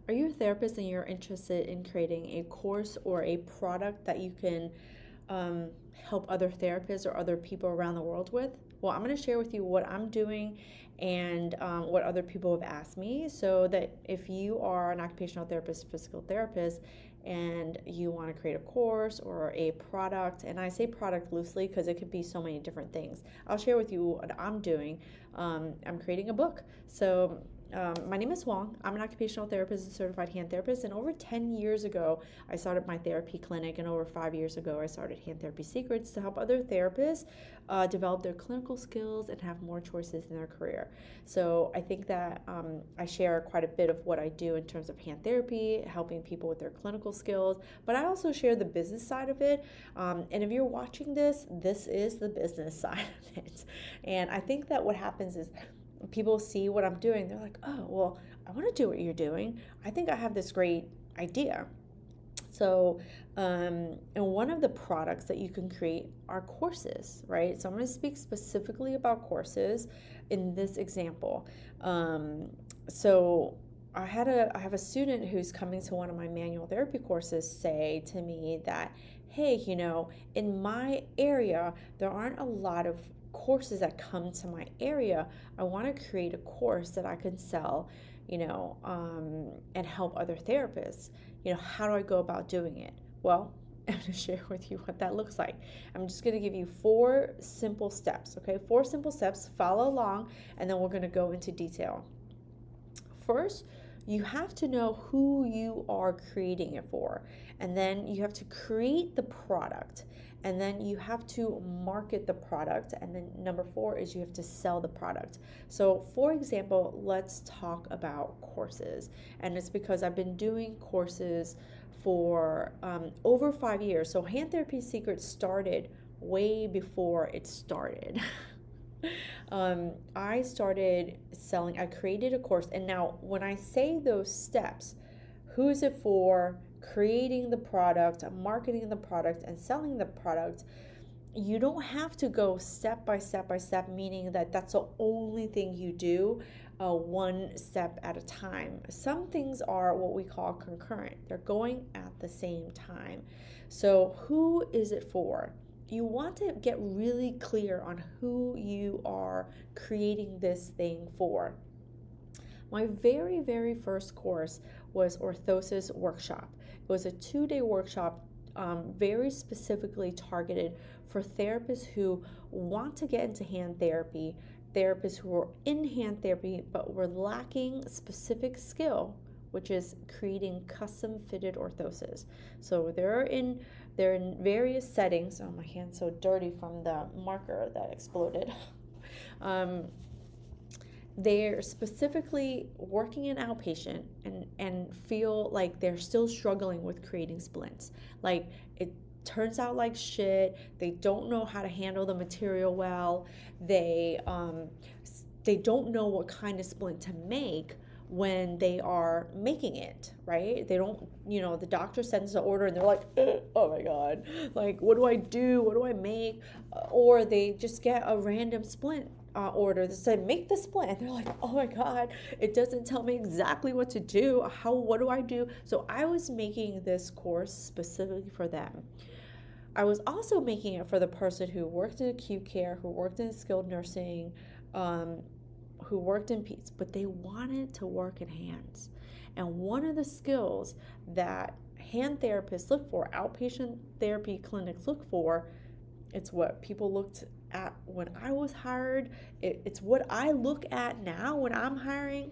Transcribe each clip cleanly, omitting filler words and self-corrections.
Are you a therapist and you're interested in creating a course or a product that you can help other therapists or other people around the world with? Well, I'm going to share with you what I'm doing and what other people have asked me, so that if you are an occupational therapist, physical therapist, and you want to create a course or a product, and I say product loosely because it could be so many different things. I'll share with you what I'm doing. I'm creating a book. So my name is Huang. I'm an occupational therapist and certified hand therapist. And over 10 years ago, I started my therapy clinic. And over 5 years ago, I started Hand Therapy Secrets to help other therapists develop their clinical skills and have more choices in their career. So I think that I share quite a bit of what I do in terms of hand therapy, helping people with their clinical skills. But I also share the business side of it. And if you're watching this, this is the business side of it. And I think that what happens is people see what I'm doing, they're like, oh, well, I want to do what you're doing. I think I have this great idea. So, and one of the products that you can create are courses, right? So I'm going to speak specifically about courses in this example. So I have a student who's coming to one of my manual therapy courses say to me that, hey, in my area, there aren't a lot of courses that come to my area. I want to create a course that I can sell, and help other therapists. How do I go about doing it? Well, I'm going to share with you what that looks like. I'm just going to give you 4 simple steps, okay? 4 simple steps, follow along, and then we're going to go into detail. First, you have to know who you are creating it for, and then you have to create the product, and then you have to market the product, and then number 4 is you have to sell the product. So for example, let's talk about courses, and it's because I've been doing courses for over 5 years. So Hand Therapy Secrets started way before it started. I started selling, I created a course. And now, when I say those steps, who is it for? Creating the product, marketing the product, and selling the product. You don't have to go step by step by step, meaning that that's the only thing you do, one step at a time. Some things are what we call concurrent, they're going at the same time. So, who is it for? You want to get really clear on who you are creating this thing for. My very, very first course was Orthosis Workshop. It was a 2-day workshop, very specifically targeted for therapists who want to get into hand therapy, therapists who are in hand therapy but were lacking specific skill, which is creating custom fitted orthoses. So they're in various settings. Oh, my hand's so dirty from the marker that exploded. They're specifically working in outpatient and feel like they're still struggling with creating splints. Like, it turns out like shit. They don't know how to handle the material well. They don't know what kind of splint to make when they are making it, right? They don't, the doctor sends the order and they're like, oh my God, like, what do I do? What do I make? Or they just get a random splint order that said, make the splint. And they're like, oh my God, it doesn't tell me exactly what to do. What do I do? So I was making this course specifically for them. I was also making it for the person who worked in acute care, who worked in skilled nursing, who worked in peds, but they wanted to work in hands. And one of the skills that hand therapists look for, outpatient therapy clinics look for, it's what people looked at when I was hired. It's what I look at now when I'm hiring.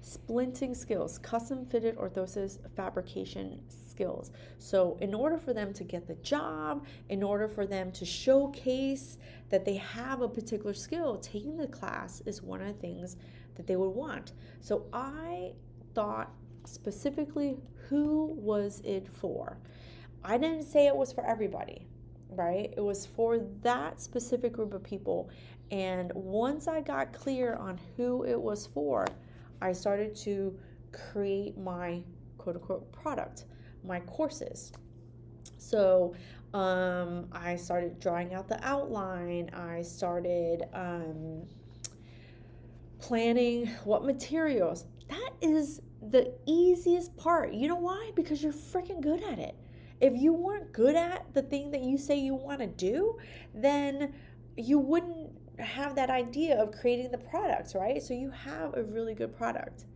Splinting skills, custom fitted orthosis fabrication skills. So in order for them to get the job, in order for them to showcase that they have a particular skill, taking the class is one of the things that they would want. So I thought specifically, who was it for? I didn't say it was for everybody, right? It was for that specific group of people. And once I got clear on who it was for, I started to create my quote unquote product, my courses. So I started drawing out the outline. I started planning what materials. That is the easiest part. You know why? Because you're freaking good at it. If you weren't good at the thing that you say you want to do, then you wouldn't have that idea of creating the products, right? So you have a really good product.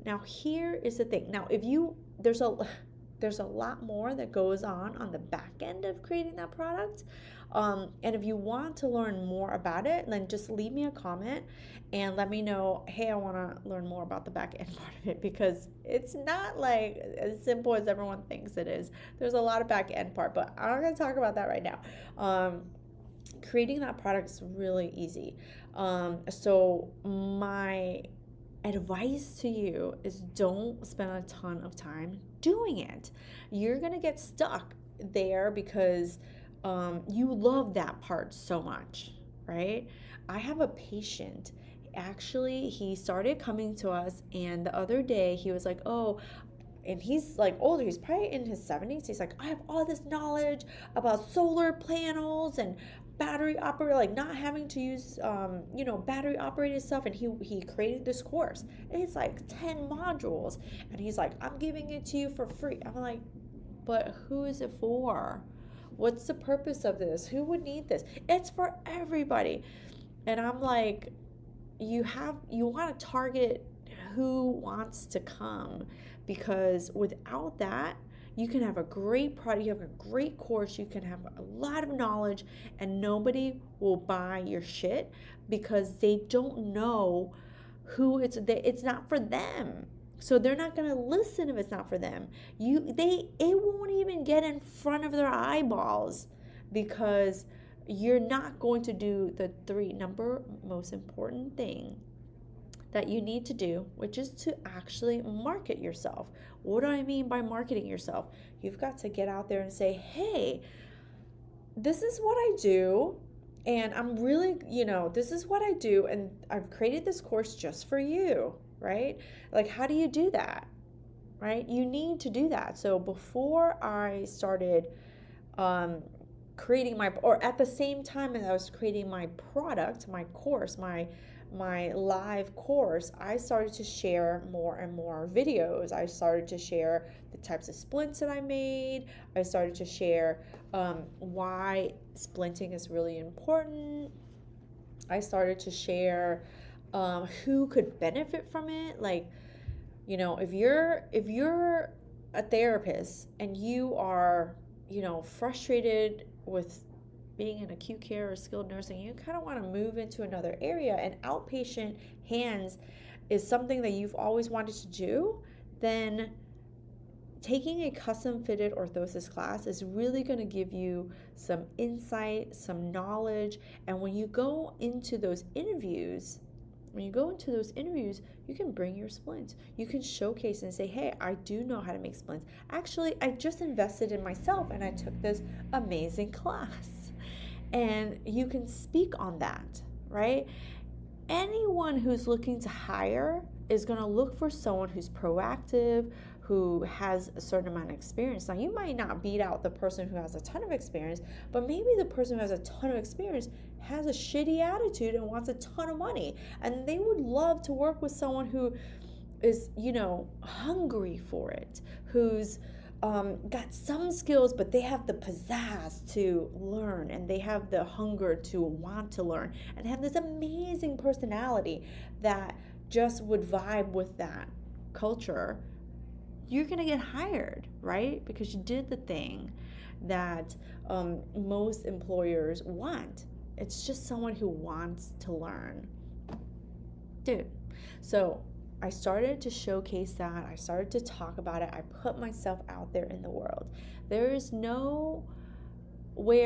Now here is the thing. Now if you there's a lot more that goes on the back end of creating that product. And if you want to learn more about it, then just leave me a comment and let me know, hey, I want to learn more about the back end part of it, because it's not like as simple as everyone thinks it is. There's a lot of back end part, but I'm not going to talk about that right now. Creating that product is really easy. So my advice to you is don't spend a ton of time doing it. You're going to get stuck there because you love that part so much, right? I have a patient. Actually, he started coming to us, and the other day he was like, oh, and he's like older, he's probably in his 70s. He's like, I have all this knowledge about solar panels and battery operated, like not having to use battery operated stuff. And he created this course, and it's like 10 modules, and he's like, I'm giving it to you for free. I'm like, but who is it for? What's the purpose of this? Who would need this? It's for everybody. And I'm like, you want to target who wants to come, because without that, you can have a great product, you have a great course, you can have a lot of knowledge, and nobody will buy your shit because they don't know who it's not for them. So they're not going to listen if it's not for them. It won't even get in front of their eyeballs, because you're not going to do the number most important thing that you need to do, which is to actually market yourself. What do I mean by marketing yourself? You've got to get out there and say, hey, this is what I do, and I'm really, this is what I do, and I've created this course just for you, right? Like, how do you do that, right? You need to do that. So before I started creating at the same time as I was creating my product, my course, my live course, I started to share more and more videos. I started to share the types of splints that I made. I started to share why splinting is really important. I started to share who could benefit from it. Like, if you're a therapist and you are, frustrated with being in acute care or skilled nursing, you kind of want to move into another area, and outpatient hands is something that you've always wanted to do, then taking a custom fitted orthosis class is really going to give you some insight, some knowledge. And when you go into those interviews, you can bring your splints. You can showcase and say, hey, I do know how to make splints. Actually, I just invested in myself and I took this amazing class. And you can speak on that, right? Anyone who's looking to hire is going to look for someone who's proactive, who has a certain amount of experience. Now, you might not beat out the person who has a ton of experience, but maybe the person who has a ton of experience has a shitty attitude and wants a ton of money. And they would love to work with someone who is, hungry for it, who's got some skills, but they have the pizzazz to learn, and they have the hunger to want to learn, and have this amazing personality that just would vibe with that culture. You're going to get hired, right? Because you did the thing that most employers want. It's just someone who wants to learn. Dude, so I started to showcase that. I started to talk about it. I put myself out there in the world. There is nowhere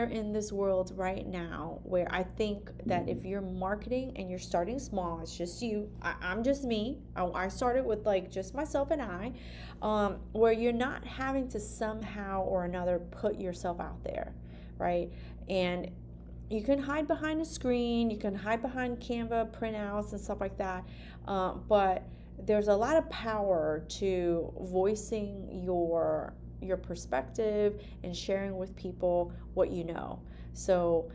in this world right now where I think that if you're marketing and you're starting small, it's just you. I'm just me. I started with just myself and I, where you're not having to somehow or another put yourself out there, right? And you can hide behind a screen. You can hide behind Canva printouts and stuff like that. But there's a lot of power to voicing your perspective and sharing with people what you know. So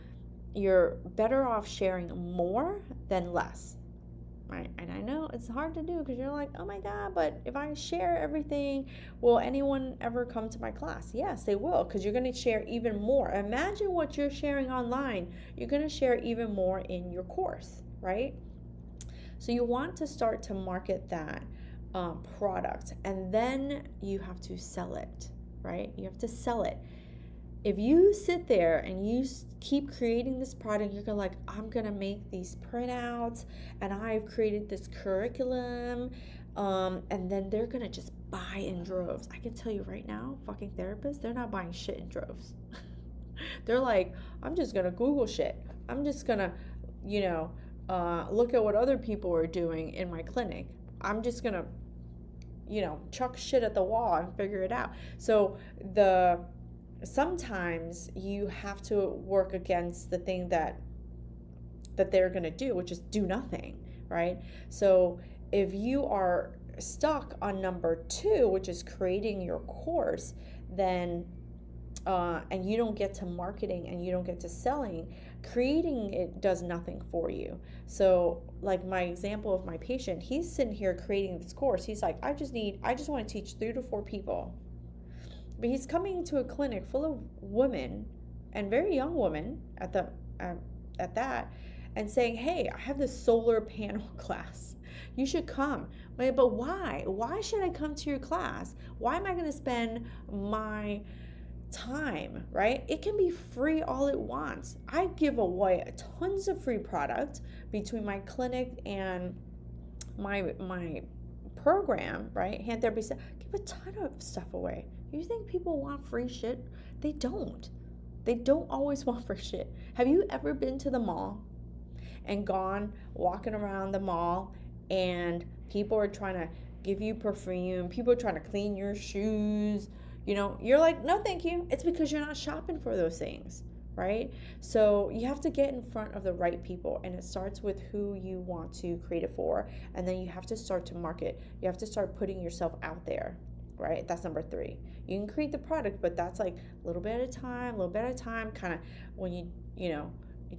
you're better off sharing more than less. right? And I know it's hard to do because you're like, oh my God, but if I share everything, will anyone ever come to my class? Yes, they will, because you're going to share even more. Imagine what you're sharing online. You're going to share even more in your course, right? So you want to start to market that product, and then you have to sell it, right? You have to sell it. If you sit there and you keep creating this product, you're gonna like, I'm gonna make these printouts and I've created this curriculum, and then they're gonna just buy in droves. I can tell you right now, fucking therapists, they're not buying shit in droves. They're like, I'm just gonna Google shit. I'm just gonna, you know, look at what other people are doing in my clinic. I'm just gonna, chuck shit at the wall and figure it out. So sometimes you have to work against the thing that they're going to do, which is do nothing, right? So if you are stuck on number 2, which is creating your course, then and you don't get to marketing and you don't get to selling, creating it does nothing for you. So like my example of my patient, he's sitting here creating this course. He's like, I just want to teach 3 to 4 people. But he's coming to a clinic full of women, and very young women at that, and saying, hey, I have this solar panel class, you should come. But why should I come to your class? Why am I going to spend my time, right? It can be free all it wants. I give away tons of free product between my clinic and my program, right? Hand therapy stuff. Give a ton of stuff away. You think people want free shit? They don't. They don't always want free shit. Have you ever been to the mall and gone walking around the mall and people are trying to give you perfume, people are trying to clean your shoes? You're like, no, thank you. It's because you're not shopping for those things, right? So you have to get in front of the right people, and it starts with who you want to create it for, and then you have to start to market. You have to start putting yourself out there, right? That's number 3. You can create the product, but that's like a little bit at a time, kind of when you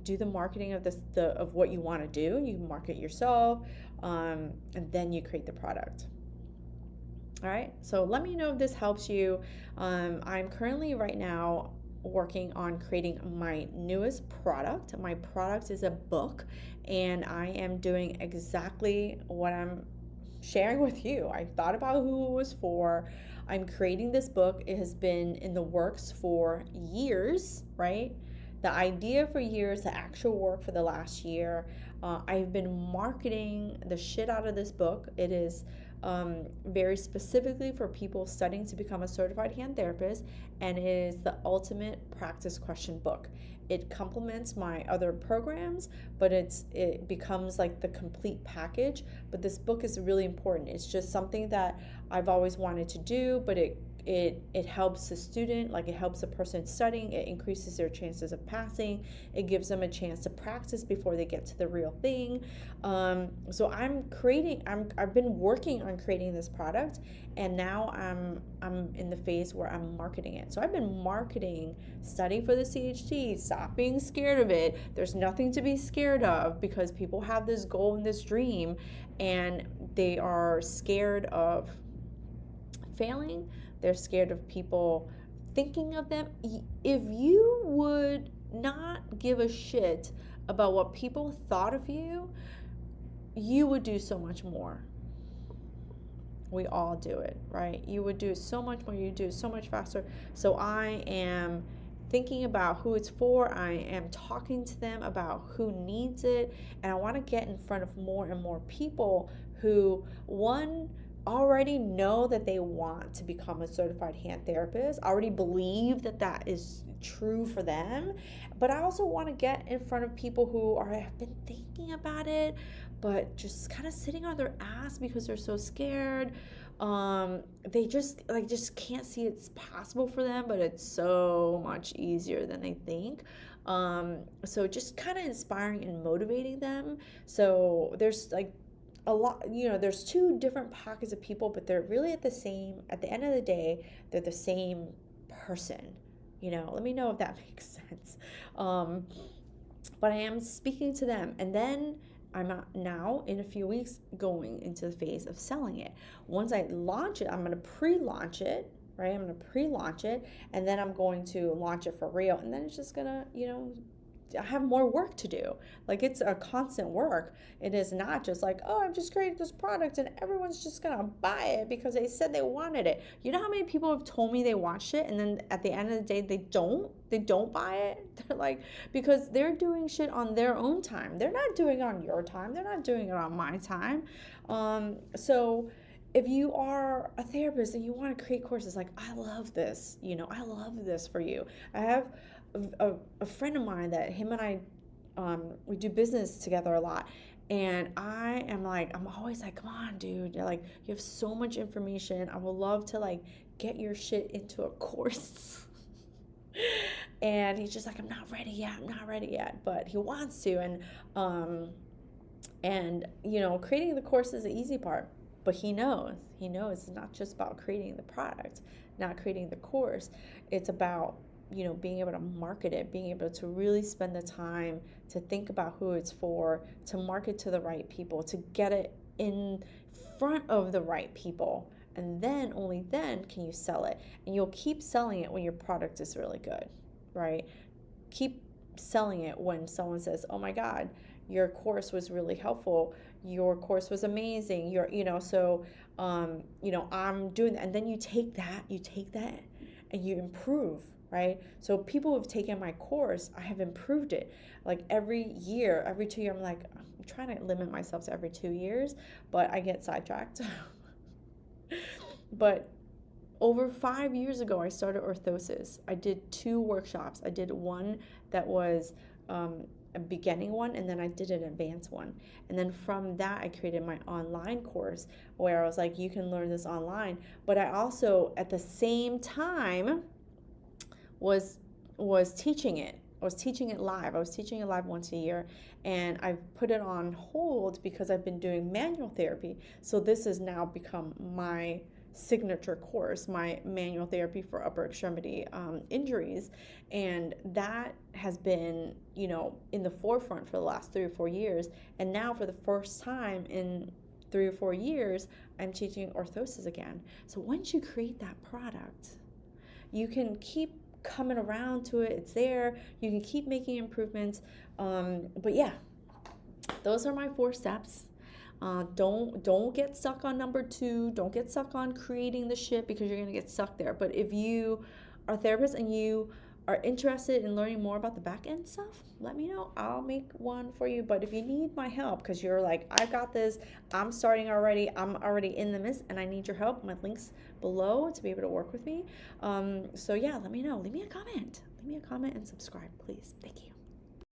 do the marketing of of what you want to do. You market yourself, and then you create the product. All right, so let me know if this helps you. I'm currently right now working on creating my newest product. My product is a book, and I am doing exactly what I'm sharing with you. I thought about who it was for. I'm creating this book. It has been in the works for years, right? The idea for years, the actual work for the last year. I've been marketing the shit out of this book. It is very specifically for people studying to become a certified hand therapist, and it is the ultimate practice question book. It complements my other programs, but it becomes like the complete package. But this book is really important. It's just something that I've always wanted to do, but it helps the student, like it helps the person studying. It increases their chances of passing. It gives them a chance to practice before they get to the real thing. So I've been working on creating this product, and now I'm in the phase where I'm marketing it. So I've been marketing study for the CHT. Stop being scared of it. There's nothing to be scared of, because people have this goal and this dream, and they are scared of failing. They're scared of people thinking of them. If you would not give a shit about what people thought of you, you would do so much more. We all do it, right? You would do so much more. You do it so much faster. So I am thinking about who it's for. I am talking to them about who needs it. And I want to get in front of more and more people who, one, already know that they want to become a certified hand therapist, already believe that that is true for them. But I also want to get in front of people who have been thinking about it, but just kind of sitting on their ass because they're so scared. They just can't see it's possible for them, but it's so much easier than they think. So just kind of inspiring and motivating them. So there's like a lot, there's 2 different pockets of people, but they're really at the end of the day, they're the same person. Let me know if that makes sense. But I am speaking to them. And then now in a few weeks going into the phase of selling it. Once I launch it, I'm going to pre-launch it, right? I'm going to pre-launch it, and then I'm going to launch it for real. And then it's just going to, I have more work to do. Like, it's a constant work. It is not just like, oh, I've just created this product and everyone's just gonna buy it because they said they wanted it. You know how many people have told me they want shit and then at the end of the day they don't buy it? They're like, because they're doing shit on their own time. They're not doing it on your time. They're not doing it on my time. So if you are a therapist and you want to create courses, like, I love this, I love this for you. I have a friend of mine that him and I, we do business together a lot. And I'm always like, come on, dude. You're like, you have so much information. I would love to like get your shit into a course. And he's just like, I'm not ready yet. But he wants to. And creating the course is the easy part. But he knows it's not just about creating the product, not creating the course. It's about being able to market it, being able to really spend the time to think about who it's for, to market to the right people, to get it in front of the right people. And then, only then, can you sell it. And you'll keep selling it when your product is really good, right? Keep selling it when someone says, oh my God, your course was really helpful. Your course was amazing. I'm doing that. And then you take that and you improve. Right? So people who have taken my course, I have improved it. Like every 2 years, I'm like, I'm trying to limit myself to every 2 years, but I get sidetracked. But over 5 years ago, I started orthosis. I did 2 workshops. I did one that was a beginning one, and then I did an advanced one. And then from that, I created my online course where I was like, you can learn this online. But I also, at the same time, was teaching it. I was teaching it live. I was teaching it live once a year, and I've put it on hold because I've been doing manual therapy. So this has now become my signature course, my manual therapy for upper extremity injuries, and that has been, in the forefront for the last 3 or 4 years. And now, for the first time in 3 or 4 years, I'm teaching orthosis again. So once you create that product, you can keep coming around to it. It's there. You can keep making improvements. But yeah, those are my 4 steps. Don't get stuck on number 2. Don't get stuck on creating the shit, because you're gonna get stuck there. But if you are a therapist and you are interested in learning more about the back end stuff, let me know. I'll make one for you. But if you need my help, because you're like, I've got this, I'm starting already, I'm already in the midst, and I need your help, my link's below to be able to work with me. So yeah, let me know. Leave me a comment and subscribe, please. Thank you.